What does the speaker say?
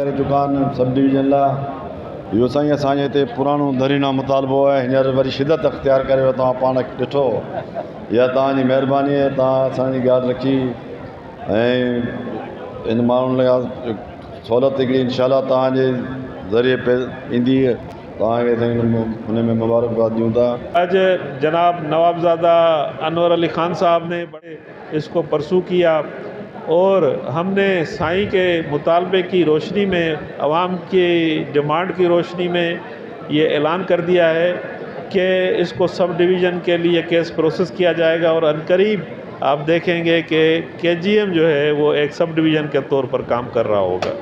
करे चुका आहिनि सब डिवीज़न लाइ। इहो साईं असांजे हिते पुराणो दरीना मुतालबो आहे, हींअर वरी शिदत अख़्तियार करे तव्हां पाण ॾिठो। इहा तव्हांजी महिरबानी आहे, तव्हां असांजी ॻाल्हि रखी ऐं इन माण्हुनि लाइ सहूलियत हिकिड़ी इंशाअल्लाह तव्हांजे ज़रिए ईंदी। तव्हांखे हुन में मुबारकबाद ॾियूं था। आज जनाब नवाबज़ादा अनवर अली ख़ान साहब ने बड़े इसको परसू किया और हमने साईं के मुतालबे की रोशनी में, आवाम की डिमांड की रोशनी में ये ऐलान कर दिया है कि इसको सब डिवीज़न के लिए केस प्रोसेस किया जाएगा और अनकरीब आप देखेंगे कि KGM जो है वो एक सब डिवीज़न के तौर पर काम कर रहा होगा।